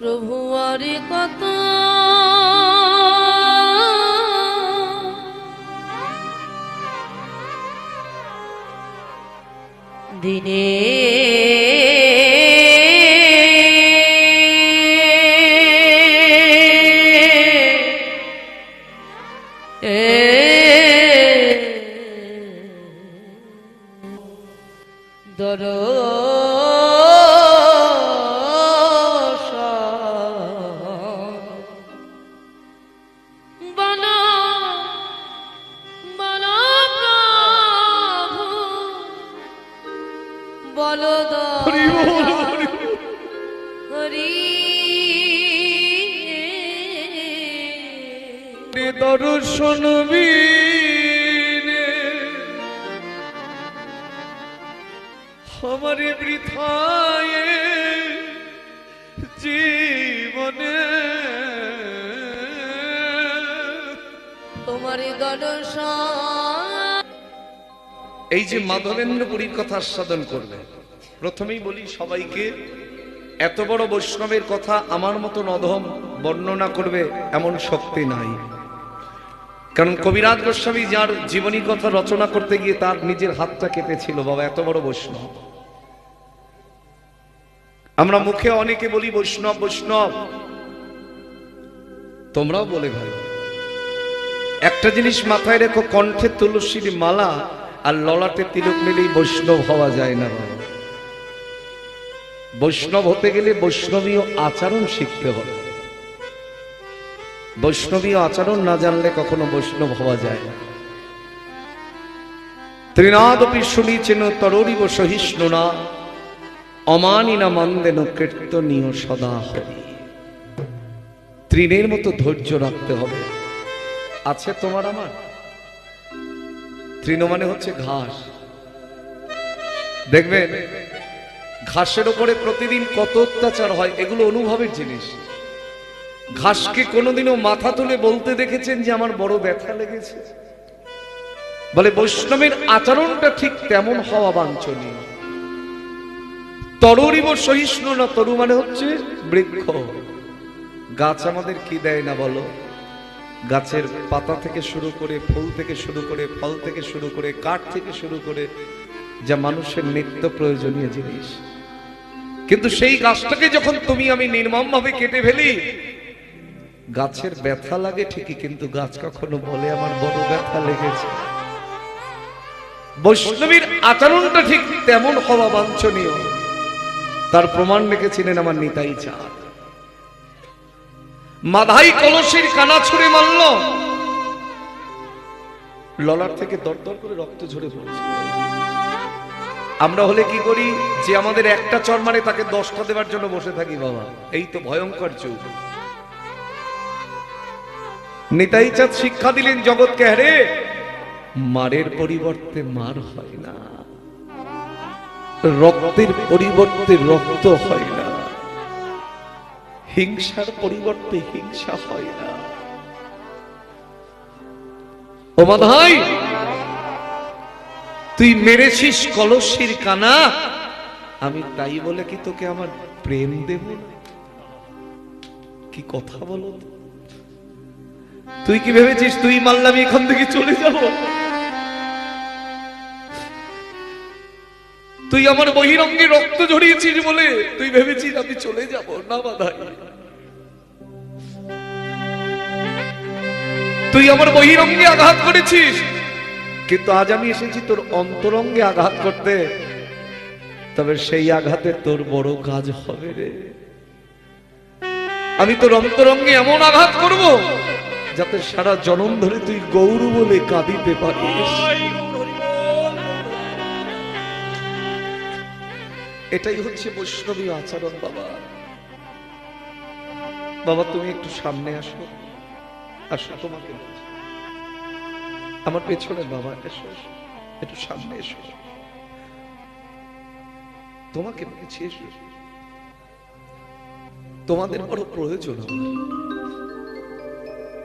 প্রভু আরে কত দিনে দর্শন বিনে हमारे বৃথায় জীবনে তোমার দর্শন। এই যে মাধবেন্দ্রপুরীর কথা আস্বাদন করবে, প্রথমেই বলি সবাইকে, এত বড় বৈষ্ণবের কথা আমার মতন অধম বর্ণনা করবে এমন শক্তি নাই। কারণ কবিরাজ গোস্বামী যার জীবনী কথা রচনা করতে গিয়ে তার নিজের হাতটা কেটেছিল, বাবা এত বড় বৈষ্ণব। আমরা মুখে অনেকে বলি বৈষ্ণব বৈষ্ণব, তোমরাও বলে ভাই। একটা জিনিস মাথায় রেখো, কণ্ঠে তুলসীর মালা আর ললাটে তিলক নিলেই বৈষ্ণব হওয়া যায় না বাবা। বৈষ্ণব হতে গেলে বৈষ্ণবীয় আচরণ শিখতে হবে। বৈষ্ণবীয় আচরণ না জানলে কখনো বৈষ্ণব হওয়া যায় না। ত্রিনাদপি শুনিছেন তররিব সহিষ্ণু না, অমানিনা মন্দেন কীর্তনীয় সদা হরি। তৃণের মতো ধৈর্য রাখতে হবে। আছে তোমার আমার? তৃণ মানে হচ্ছে ঘাস। দেখবেন ঘাসের উপরে প্রতিদিন কত অত্যাচার হয়, এগুলো অনুভবের জিনিস। ঘাসকে কোনোদিনও মাথা তুলে বলতে দেখেছেন যে আমার বড় ব্যথা লেগেছে? বলে বৈষ্ণবের আচরণটা ঠিক তেমন হওয়া বাঞ্ছনীয়। তরুরিব সহিষ্ণু না, তরু মানে হচ্ছে বৃক্ষ। গাছ আমাদের কি দেয় না বলো? গাছের পাতা থেকে শুরু করে, ফুল থেকে শুরু করে, ফল থেকে শুরু করে, কাঠ থেকে শুরু করে, যা মানুষের নিত্য প্রয়োজনীয় জিনিস। কিন্তু সেই গাছটাকে যখন তুমি আমি নির্মম ভাবে কেটে ফেলি, গাছের ব্যথা লাগে ঠিকই, কিন্তু গাছ কখনো বলে আমার বড় ব্যথা লেগেছে। বৈষ্ণবীর আচরণটা ঠিক তেমন হওয়া বাঞ্ছনীয়। তার প্রমাণ রেখেছিলেন আমার নিতাই চাঁদ। মাধাই কলসির কানা ছুঁড়ে মারল, ললার থেকে দরদর করে রক্ত ঝরে পড়ছে। আমরা হলে কি করি? যে আমাদের একটা চর মারে তাকে 10টা দেওয়ার জন্য বসে থাকি বাবা। এই তো ভয়ঙ্কর যুগ। নিতাই চাঁদ শিক্ষা দিলেন জগৎকে, হ্যারে মারের পরিবর্তে মার হয় না, রক্তের পরিবর্তে রক্ত হয় না, হিংসার পরিবর্তে হিংসা হয় না। ও মাধাই, তুই মেরেছিস কলসির কানা, আমি তাই বলে কি তোকে আমার প্রেম দেব? কি কথা বলো? তুই কি ভেবেছিস তুই মারলে আমি এখান থেকে চলে যাব? তুই আমার বহিরঙ্গে রক্ত ঝরিয়েছিস বলে তুই ভেবেছিস আমি চলে যাব? না বাধাই, তুই আমার বহিরঙ্গে আঘাত করেছিস, কিন্তু আজ আমি এসেছি তোর অন্তরঙ্গে আঘাত করতে। তবে সেই আঘাতে তোর বড় কাজ হবে রে। আমি তোর অন্তরঙ্গে এমন আঘাত করব যাতে সারা জনম ধরে তুই গৌর বলে কাঁদিতে পারিস। এটাই হচ্ছে বৈষ্ণবীয় আচরণ বাবা। বাবা তুমি একটু সামনে আসো, আসো, তোমাকে আমার পেছনে বাবা, এসো, একটু সামনে এসো। তোমাকে বলেছি এসো, তোমাদের বড় প্রয়োজন।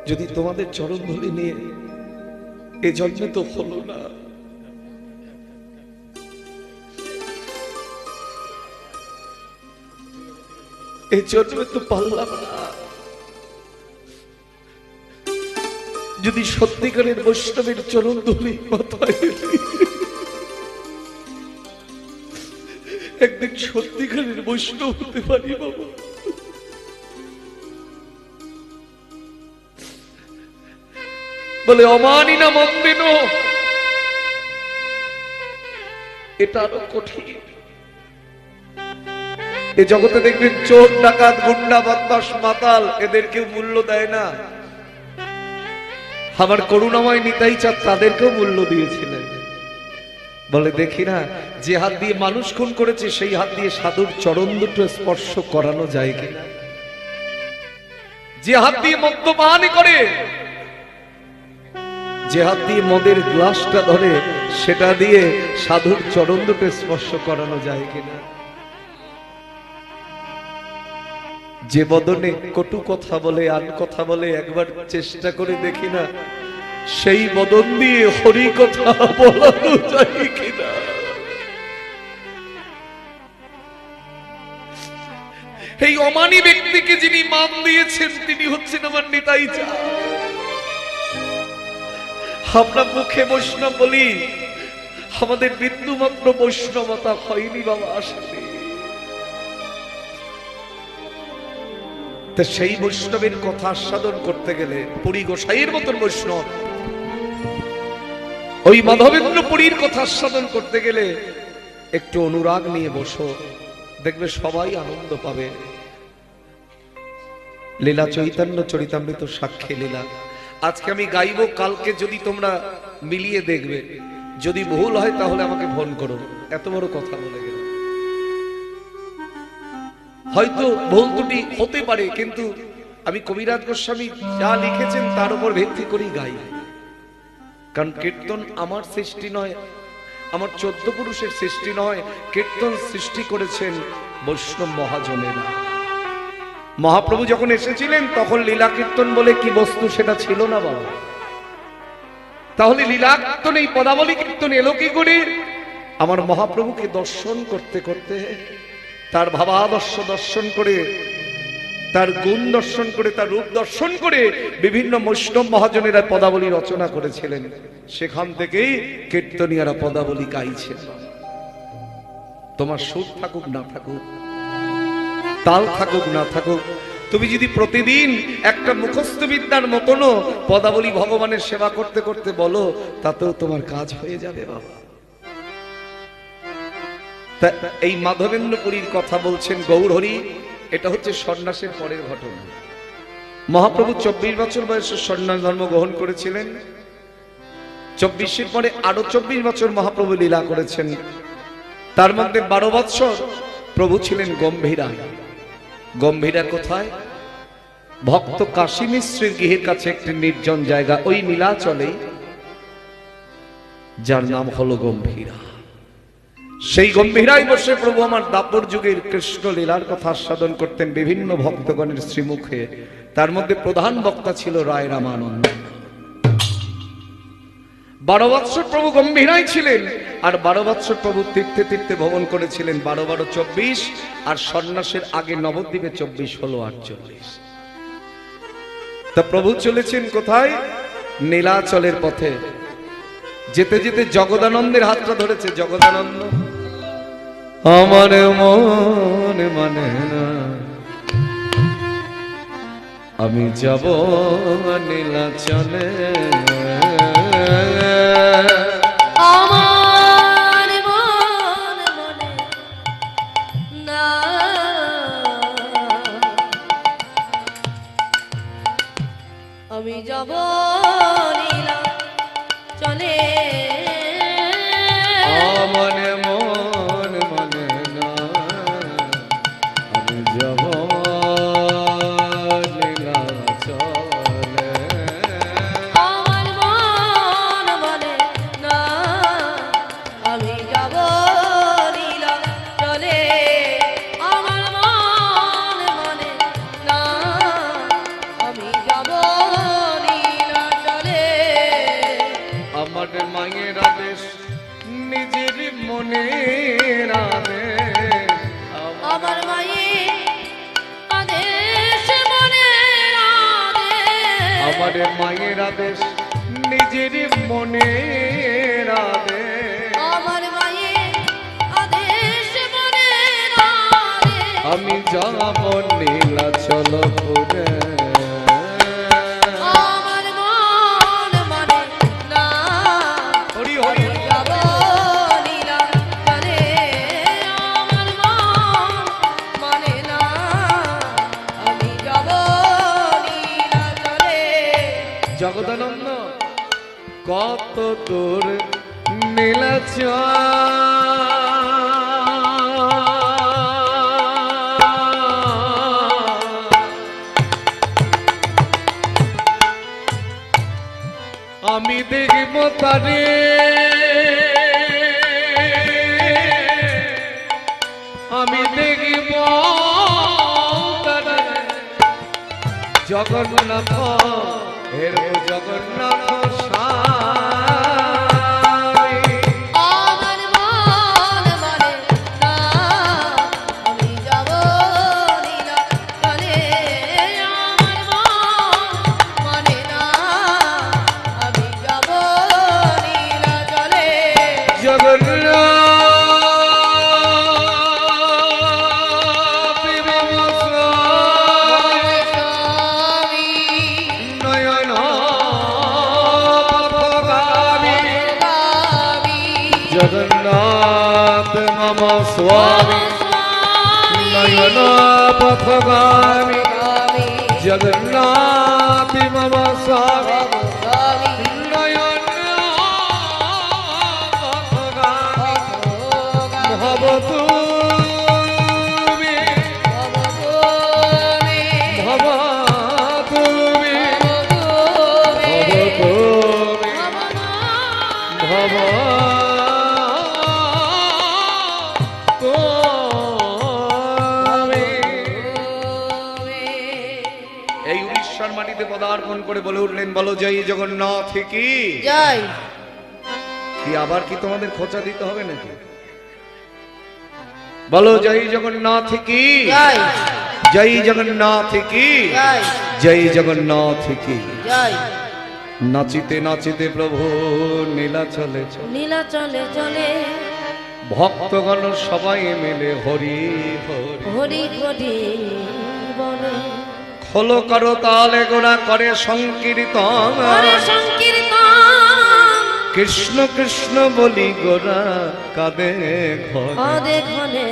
যদি তোমাদের চরণ ধরে নিয়ে এ জন্মে তো হলো না, এই জন্মে তো পারলাম না। যদি সত্যিকারের বৈষ্ণবের চরণ ধরে মাথায় একদিন সত্যিকারের বৈষ্ণব হতে পারি বাবা। বলে অমানি না মন্দির, এটা আরো কঠিন। এ জগতে দেখবেন চোর ডাকাত গুন্ডা বদমাশ মাতাল এদের কেউ মূল্য দেয় না। আমার করুণাময় নিতাই চাঁদ তাদেরকেও মূল্য দিয়েছিলেন। বলে দেখি না, যে হাত দিয়ে মানুষ খুন করেছে সেই হাত দিয়ে সাধুর চরণ দুটো স্পর্শ করানো যায় কিনা? যে হাত দিয়ে মদ্যপান করে, যে হাত দিয়ে মদের গ্লাসটা ধরে, সেটা দিয়ে সাধুর চরণ দুটো স্পর্শ করানো যায় কিনা? যে বদনে কটু কথা বলে, আন কথা বলে, একবার চেষ্টা করে দেখি না সেই বদন দিয়ে হরি কথা বলানো যায় কিনা? এই অমানি ব্যক্তিকে যিনি মান দিয়েছেন তিনি হচ্ছেন আমার নিতাই চাঁদ। আমরা মুখে বৈষ্ণব বলি, আমাদের বিন্দু মাত্র বৈষ্ণবতা হয়নি বাবা, আসলে। সেই বৈষ্ণবের কথা আস্বাদন করতে গেলে পুরী গোসাইয়ের মতন বৈষ্ণব, ওই মাধবেন্দ্র পুরীর কথা আস্বাদন করতে গেলে একটু অনুরাগ নিয়ে বসো, দেখবে সবাই আনন্দ পাবে। লীলা চৈতন্য চরিতামৃত সাক্ষী লীলা আজকে আমি গাইব, কালকে যদি তোমরা মিলিয়ে দেখবে, যদি ভুল হয় তাহলে আমাকে ফোন করো। এত বড় কথা বলে গেল, হয়তো ভুল ত্রুটি হতে পারে, কিন্তু আমি কবিরাজ গোস্বামী যা লিখেছেন তার উপর ভিত্তি করেই গাই। কারণ কীর্তন আমার সৃষ্টি নয়, আমার 14 পুরুষের সৃষ্টি নয়, কীর্তন সৃষ্টি করেছেন বৈষ্ণব মহাজনেরা। মহাপ্রভু যখন এসেছিলেন তখন লীলা কীর্তন বলে কি বস্তু সেটা ছিল না বাবা। তাহলে লীলা কীর্তন, এই পদাবলী কীর্তন এলো কি করে? আমার মহাপ্রভুকে দর্শন করতে করতে, তার ভাবাদর্শ দর্শন করে, তার গুণ দর্শন করে, তার রূপ দর্শন করে বিভিন্ন বৈষ্ণব মহাজনেরা পদাবলী রচনা করেছিলেন। সেখান থেকেই কীর্তনীয়রা পদাবলী গাইছেন। তোমার সুর থাকুক না থাকুক, তাল থাকুক না থাকুক, তুমি যদি প্রতিদিন একটা মুখস্থ বিদ্যার মতনও পদাবলী ভগবানের সেবা করতে করতে বলো, তাতেও তোমার কাজ হয়ে যাবে বাবা। এই মাধবেন্দ্রপুরীর কথা বলছেন গৌরহরি। এটা হচ্ছে সন্ন্যাসের পরের ঘটনা। মহাপ্রভু 24 বছর বয়সে সন্ন্যাস ধর্ম গ্রহণ করেছিলেন। 24-এর পরে আরো 24 বছর মহাপ্রভু লীলা করেছেন। তার মধ্যে 12 বছর প্রভু ছিলেন গম্ভীরায়। গম্ভীরা কোথায়? ভক্ত কাশী মিশ্রের গৃহের কাছে একটি নির্জন জায়গা, ওই নীলাচলে, যার নাম হলো গম্ভীরা। সেই গম্ভীরায় বসে প্রভু আমার দাপর যুগের কৃষ্ণ লীলার কথা আস্বাদন করতেন বিভিন্ন ভক্তগণের শ্রীমুখে। তার মধ্যে প্রধান বক্তা ছিল রায় রামানন্দ। 12 বৎসর প্রভু গম্ভীরায় ছিলেন, আর 12 বৎসর প্রভু তীর্থে তীর্থে ভ্রমণ করেছিলেন। 12 24, আর সন্ন্যাসের আগে নবদ্বীপে 24 হলো 48। তা প্রভু চলেছেন কোথায়? নীলাচলের পথে। যেতে যেতে জগদানন্দের হাতটা ধরেছে। জগদানন্দ, আমার মন মানে না, আমি যাব নীলাচলে। আমার মন বলে না, আমি যাব নীলা চলে। আমার মন মানে না, আমি যাব নীলাচলে। আমার মন বলে না, আমি যাব নীলা চলে। আমার মন বলে না, আমি যাব নীলা চলে। আমার মায়ের আমার মায়ের আদেশ নিজের মনের আদেশ, আমার মায়ের আদেশ মনের আদেশ। আমি যাব নীলাচলপুরে। আমার মন মানে না, হরি হরি যাব নীলাচলে। আমার মন মানে না, আমি যাব নীলাচলে। জগদানন্দ কত দূর নীলাচল, আমি দেখব তারে আমি দেখব তারে জগন্নাথ হের জগন্নাথ স্বামী। আমার মন মানে না, আমি যাব নীলাচলে। আমার মন মানে না, আমি যাব নীলাচলে। জগন্নাথ স্বামী নয়ন পথগামী, গামী জগন্নাথ মম স্বামী নয়ন পথগামী, গামী জগন্নাথ মম স্বামী গামী নয়ন পথগামী। ভব তুমি ভব তুমি ভব তুমি ভব তুমি। এই উড়িষ্যার মাটিতে পদার্পণ করে বলে উঠলেন, বলো জয় জগন্নাথ কি। জয়। কি আবার কি তোমাদের খোঁচা দিতে হবে নাকি? বলো জয় জগন্নাথ কি, জয় জয় জগন্নাথ কি, জয় জয় জগন্নাথ কি। জয়। নাচিতে নাচিতে প্রভু নীলাচলে চলে, নীলাচলে চলে ভক্তগণ সবাই মিলে হরি হরি হরি হরি বলে। খোলো করো তালে গোড়া করে সংকীর্তন, হরে সংকীর্তন কৃষ্ণ কৃষ্ণ বলি গোরা কাঁদে ঘরে, অদে ঘনে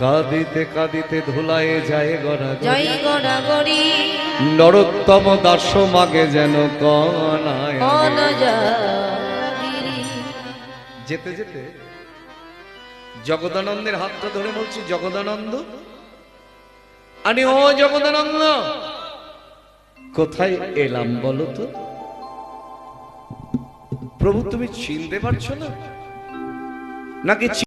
কাঁদিতে কাঁদিতে ধুলায় যায় গোরা জয় গড়া গড়ি নরোত্তম দাস মাগে যেন কনায়। অনজাগিরি। যেতে যেতে জগদানন্দের হাতটা ধরে বলছি, জগদানন্দ আরে ও জগদানন্দ, কোথায় এলাম বলো তো? প্রভু তুমি চিনতে পারছো না নাকি?